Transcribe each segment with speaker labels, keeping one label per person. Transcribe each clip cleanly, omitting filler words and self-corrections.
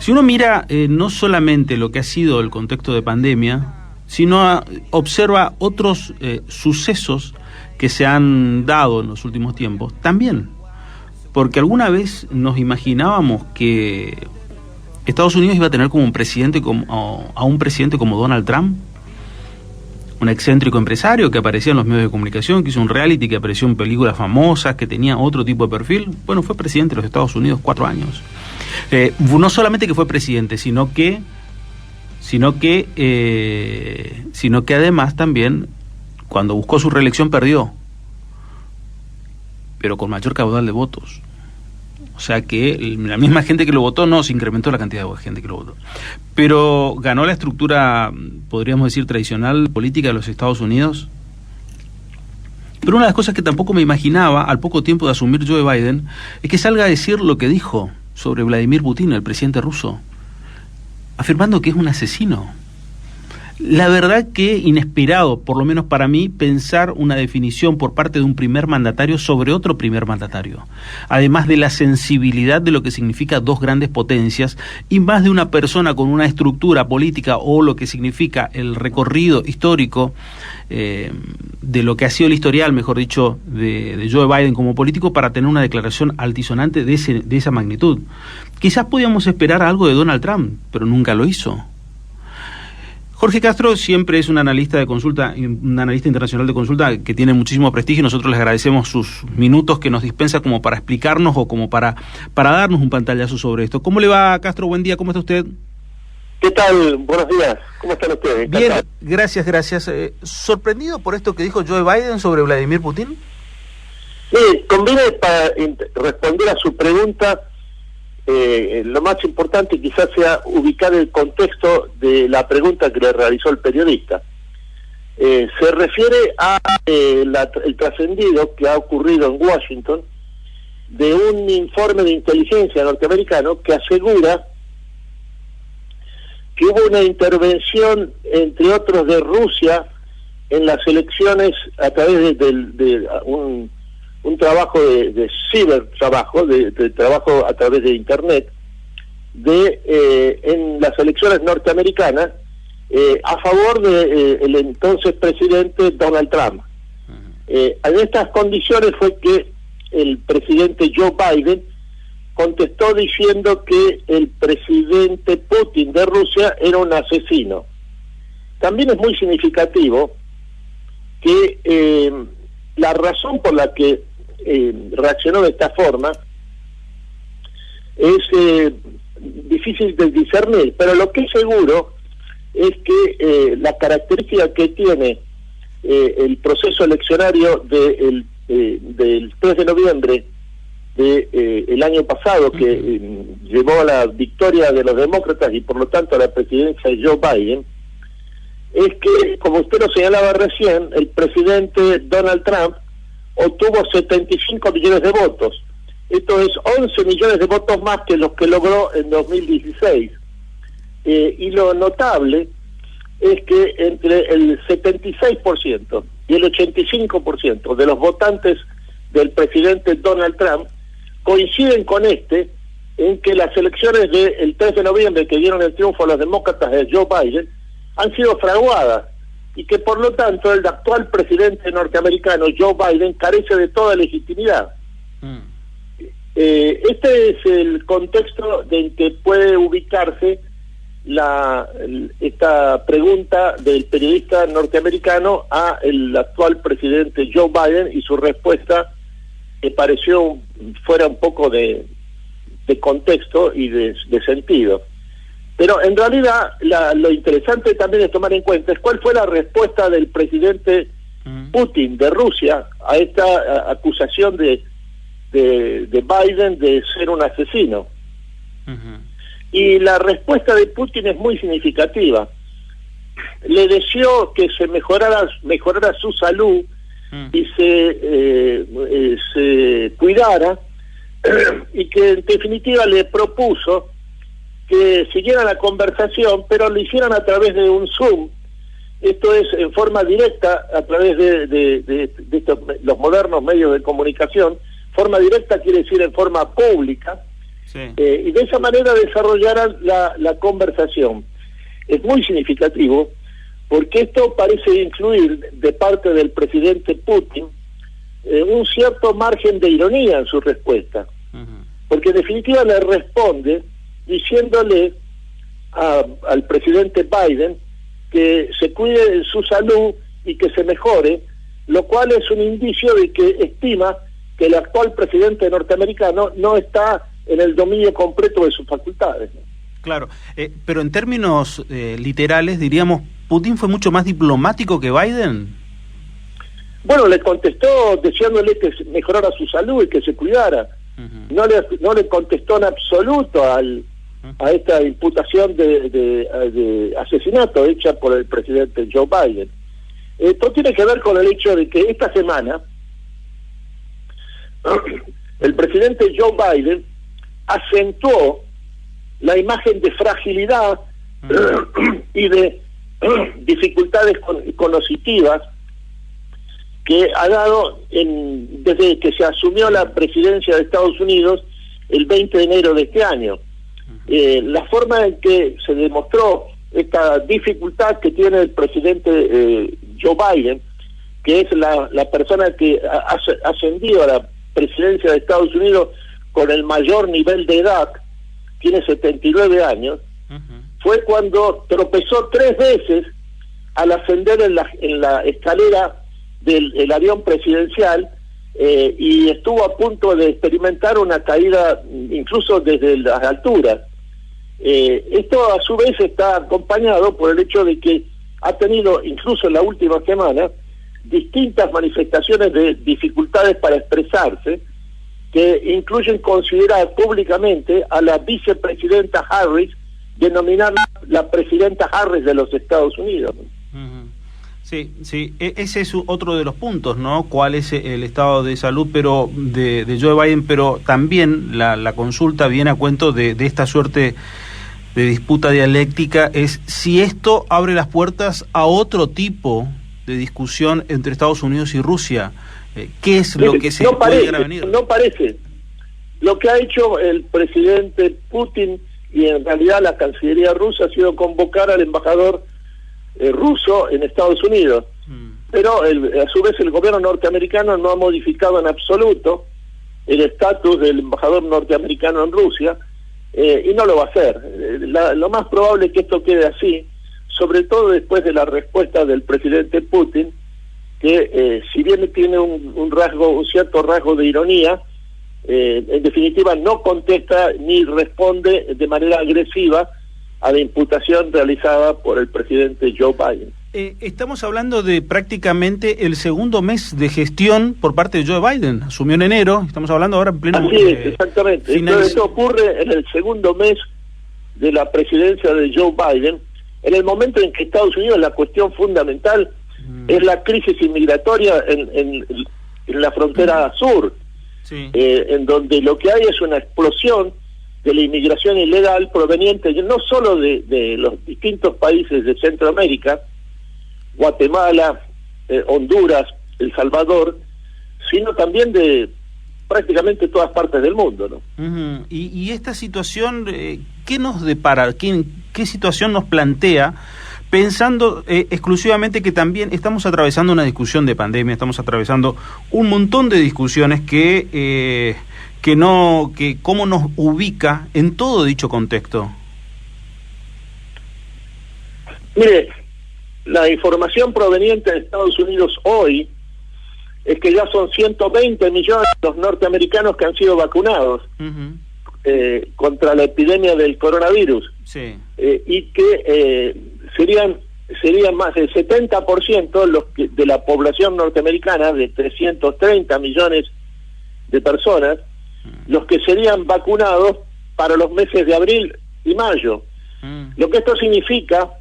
Speaker 1: Si uno mira no solamente lo que ha sido el contexto de pandemia, sino observa otros sucesos que se han dado en los últimos tiempos, también. Porque alguna vez nos imaginábamos que Estados Unidos iba a tener como un presidente a un presidente como Donald Trump, un excéntrico empresario que aparecía en los medios de comunicación, que hizo un reality, que apareció en películas famosas, que tenía otro tipo de perfil. Bueno, fue presidente de los Estados Unidos 4 años. No solamente que fue presidente, sino que además también, cuando buscó su reelección, perdió, pero con mayor caudal de votos. O sea que la misma gente que lo votó, no, se incrementó la cantidad de gente que lo votó. Pero ganó la estructura, podríamos decir, tradicional política de los Estados Unidos. Pero una de las cosas que tampoco me imaginaba, al poco tiempo de asumir Joe Biden, es que salga a decir lo que dijo sobre Vladimir Putin, el presidente ruso, afirmando que es un asesino. La verdad que inesperado, por lo menos para mí, pensar una definición por parte de un primer mandatario sobre otro primer mandatario. Además de la sensibilidad de lo que significa dos grandes potencias y más de una persona con una estructura política o lo que significa el recorrido histórico de lo que ha sido el historial, mejor dicho, de Joe Biden como político para tener una declaración altisonante de esa magnitud. Quizás podíamos esperar algo de Donald Trump, pero nunca lo hizo. Jorge Castro siempre es un analista de consulta, un analista internacional de consulta que tiene muchísimo prestigio, y nosotros les agradecemos sus minutos que nos dispensa como para explicarnos o como para darnos un pantallazo sobre esto. ¿Cómo le va, Castro? Buen día, ¿cómo está usted?
Speaker 2: ¿Qué tal? Buenos días, ¿cómo están ustedes?
Speaker 1: Bien, gracias. ¿Sorprendido por esto que dijo Joe Biden sobre Vladimir Putin?
Speaker 2: Conviene para responder a su pregunta. Lo más importante quizás sea ubicar el contexto de la pregunta que le realizó el periodista. Se refiere a el trascendido que ha ocurrido en Washington de un informe de inteligencia norteamericano que asegura que hubo una intervención, entre otros, de Rusia en las elecciones a través de un trabajo de cibertrabajo, de trabajo a través de internet, en las elecciones norteamericanas a favor de el entonces presidente Donald Trump. En estas condiciones fue que el presidente Joe Biden contestó diciendo que el presidente Putin de Rusia era un asesino. También es muy significativo que la razón por la que reaccionó de esta forma es difícil de discernir, pero lo que es seguro es que la característica que tiene el proceso eleccionario del 3 de noviembre del año pasado, que llevó a la victoria de los demócratas y por lo tanto a la presidencia de Joe Biden, es que, como usted lo señalaba recién, el presidente Donald Trump obtuvo 75 millones de votos. Esto es 11 millones de votos más que los que logró en 2016. Y lo notable es que entre el 76% y el 85% de los votantes del presidente Donald Trump coinciden con en que las elecciones del 3 de noviembre que dieron el triunfo a los demócratas de Joe Biden han sido fraguadas, y que por lo tanto el actual presidente norteamericano, Joe Biden, carece de toda legitimidad. Este es el contexto en que puede ubicarse esta pregunta del periodista norteamericano a el actual presidente Joe Biden, y su respuesta que pareció fuera un poco de contexto y de sentido. Pero en realidad lo interesante también es tomar en cuenta es cuál fue la respuesta del presidente Putin de Rusia a esta acusación de Biden de ser un asesino. Y la respuesta de Putin es muy significativa. Le deseó que se mejorara su salud y se cuidara, y que en definitiva le propuso que siguieran la conversación, pero lo hicieran a través de un Zoom. Esto es en forma directa, a través de los modernos medios de comunicación. Forma directa quiere decir en forma pública,
Speaker 1: Sí.
Speaker 2: Y de esa manera desarrollaran la conversación. Es muy significativo porque esto parece incluir de parte del presidente Putin un cierto margen de ironía en su respuesta, porque en definitiva le responde diciéndole al presidente Biden que se cuide de su salud y que se mejore, lo cual es un indicio de que estima que el actual presidente norteamericano no está en el dominio completo de sus facultades.
Speaker 1: Claro, pero en términos literales, diríamos, ¿Putin fue mucho más diplomático que Biden?
Speaker 2: Bueno, le contestó deseándole que mejorara su salud y que se cuidara. No le contestó en absoluto a esta imputación de asesinato hecha por el presidente Joe Biden. Esto tiene que ver con el hecho de que esta semana el presidente Joe Biden acentuó la imagen de fragilidad y de dificultades cognitivas que ha dado desde que se asumió la presidencia de Estados Unidos el 20 de enero de este año. La forma en que se demostró esta dificultad que tiene el presidente Joe Biden, que es la persona que ha ascendido a la presidencia de Estados Unidos con el mayor nivel de edad, tiene 79 años, fue cuando tropezó 3 veces al ascender en la escalera del avión presidencial y estuvo a punto de experimentar una caída incluso desde las alturas. Esto a su vez está acompañado por el hecho de que ha tenido incluso en la última semana distintas manifestaciones de dificultades para expresarse, que incluyen considerar públicamente a la vicepresidenta Harris, denominarla la presidenta Harris de los Estados Unidos.
Speaker 1: Sí, ese es otro de los puntos, ¿no? ¿Cuál es el estado de salud pero de Joe Biden? Pero también la consulta viene a cuento de esta suerte de disputa dialéctica, es si esto abre las puertas a otro tipo de discusión entre Estados Unidos y Rusia. ¿Qué es lo que se puede llegar a venir?
Speaker 2: No parece. Lo que ha hecho el presidente Putin y en realidad la Cancillería rusa ha sido convocar al embajador ruso en Estados Unidos. Pero a su vez el gobierno norteamericano no ha modificado en absoluto el estatus del embajador norteamericano en Rusia y no lo va a hacer. Lo más probable es que esto quede así, sobre todo después de la respuesta del presidente Putin, que si bien tiene un cierto rasgo de ironía, en definitiva no contesta ni responde de manera agresiva a la imputación realizada por el presidente Joe Biden.
Speaker 1: Estamos hablando de prácticamente el segundo mes de gestión por parte de Joe Biden. Asumió en enero, estamos hablando ahora en pleno...
Speaker 2: Así es, exactamente. Esto ocurre en el segundo mes de la presidencia de Joe Biden, en el momento en que Estados Unidos, la cuestión fundamental es la crisis inmigratoria en la frontera sur, en donde lo que hay es una explosión de la inmigración ilegal proveniente no solo de los distintos países de Centroamérica, Guatemala, Honduras, El Salvador, sino también de prácticamente todas partes del mundo, ¿no?
Speaker 1: Y esta situación, ¿qué nos depara? ¿Qué situación nos plantea? Pensando exclusivamente que también estamos atravesando una discusión de pandemia, estamos atravesando un montón de discusiones que cómo nos ubica en todo dicho contexto.
Speaker 2: Mire, la información proveniente de Estados Unidos hoy es que ya son 120 millones los norteamericanos que han sido vacunados contra la epidemia del coronavirus.
Speaker 1: Sí.
Speaker 2: Y que serían más del 70% de la población norteamericana, de 330 millones de personas, los que serían vacunados para los meses de abril y mayo. Lo que esto significa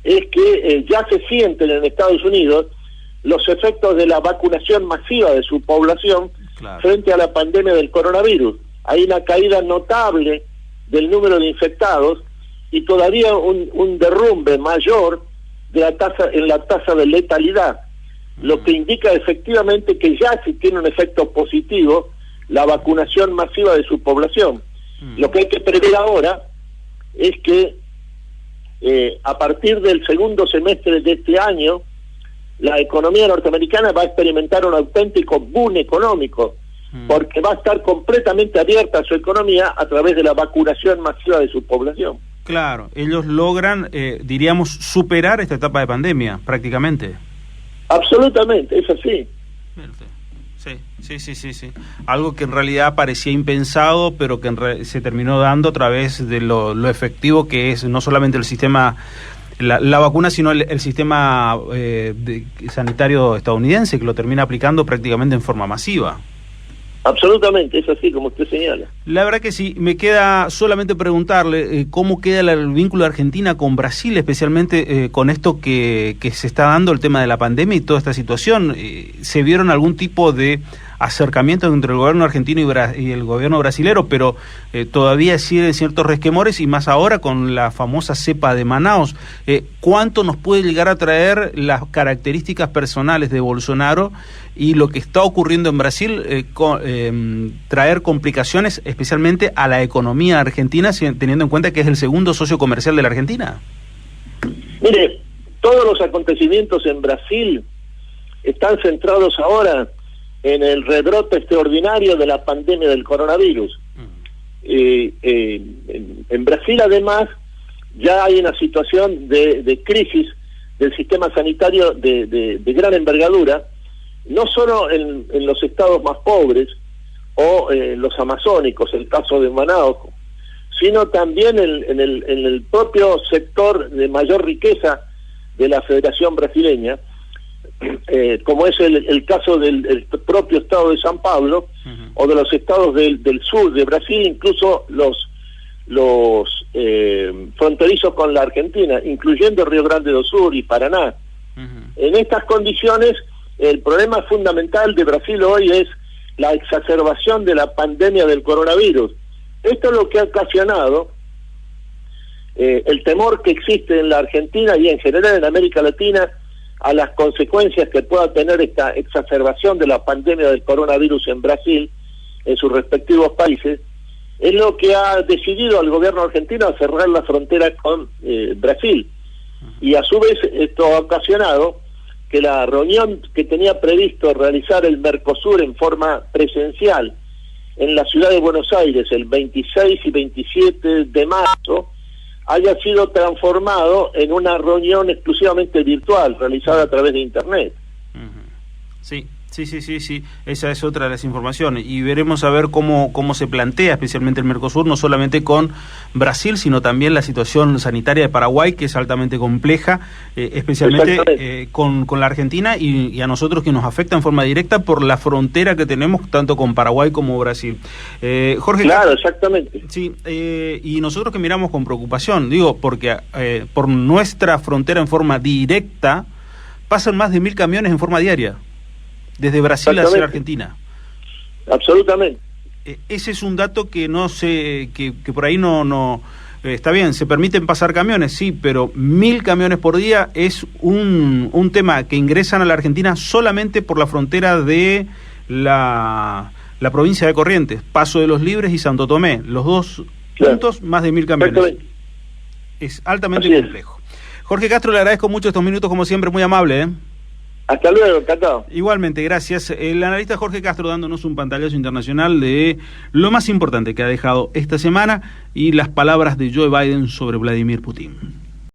Speaker 2: es que ya se sienten en Estados Unidos los efectos de la vacunación masiva de su población frente a la pandemia del coronavirus. Hay una caída notable del número de infectados y todavía un derrumbe mayor de la tasa de letalidad, lo que indica efectivamente que ya se tiene un efecto positivo la vacunación masiva de su población. Lo que hay que prever ahora es que a partir del segundo semestre de este año, la economía norteamericana va a experimentar un auténtico boom económico, porque va a estar completamente abierta su economía a través de la vacunación masiva de su población.
Speaker 1: Claro, ellos logran, diríamos, superar esta etapa de pandemia, prácticamente.
Speaker 2: Absolutamente, es así.
Speaker 1: Sí. Algo que en realidad parecía impensado, pero que se terminó dando a través de lo efectivo que es no solamente el sistema, la vacuna, sino el sistema sanitario estadounidense, que lo termina aplicando prácticamente en forma masiva.
Speaker 2: Absolutamente, es así como usted señala.
Speaker 1: La verdad que sí, me queda solamente preguntarle cómo queda el vínculo de Argentina con Brasil, especialmente con esto que se está dando, el tema de la pandemia y toda esta situación. ¿Se vieron algún tipo de acercamiento entre el gobierno argentino y el gobierno brasilero, pero todavía siguen ciertos resquemores, y más ahora con la famosa cepa de Manaus? ¿Cuánto nos puede llegar a traer las características personales de Bolsonaro y lo que está ocurriendo en Brasil, traer complicaciones especialmente a la economía argentina, teniendo en cuenta que es el segundo socio comercial de la Argentina?
Speaker 2: Mire, todos los acontecimientos en Brasil están centrados ahora en el rebrote extraordinario de la pandemia del coronavirus. En Brasil, además, ya hay una situación de crisis del sistema sanitario de gran envergadura, no solo en los estados más pobres o los amazónicos, el caso de Manaus, sino también en el propio sector de mayor riqueza de la Federación Brasileña, como es el caso del propio estado de San Pablo, o de los estados del sur de Brasil, incluso los fronterizos con la Argentina, incluyendo Río Grande do Sur y Paraná. En estas condiciones, el problema fundamental de Brasil hoy es la exacerbación de la pandemia del coronavirus. Esto es lo que ha ocasionado el temor que existe en la Argentina y en general en América Latina a las consecuencias que pueda tener esta exacerbación de la pandemia del coronavirus en Brasil, en sus respectivos países. Es lo que ha decidido al gobierno argentino a cerrar la frontera con Brasil. Y a su vez esto ha ocasionado que la reunión que tenía previsto realizar el Mercosur en forma presencial en la ciudad de Buenos Aires el 26 y 27 de marzo haya sido transformado en una reunión exclusivamente virtual, realizada a través de Internet.
Speaker 1: Sí. Esa es otra de las informaciones, y veremos a ver cómo se plantea especialmente el Mercosur, no solamente con Brasil, sino también la situación sanitaria de Paraguay, que es altamente compleja, especialmente con la Argentina, y a nosotros, que nos afecta en forma directa por la frontera que tenemos tanto con Paraguay como Brasil. Jorge,
Speaker 2: claro, exactamente.
Speaker 1: Sí, y nosotros que miramos con preocupación, digo, porque por nuestra frontera en forma directa pasan más de 1000 camiones en forma diaria, desde Brasil hacia Argentina.
Speaker 2: Absolutamente.
Speaker 1: Ese es un dato que no sé, que por ahí no está bien, se permiten pasar camiones, sí, pero 1000 camiones por día es un tema que ingresan a la Argentina solamente por la frontera de la provincia de Corrientes, Paso de los Libres y Santo Tomé, los dos juntos, más de 1000 camiones. Es altamente complejo. Jorge Castro, le agradezco mucho estos minutos, como siempre, muy amable, ¿eh?
Speaker 2: Hasta luego, encantado.
Speaker 1: Igualmente, gracias. El analista Jorge Castro dándonos un pantallazo internacional de lo más importante que ha dejado esta semana y las palabras de Joe Biden sobre Vladimir Putin.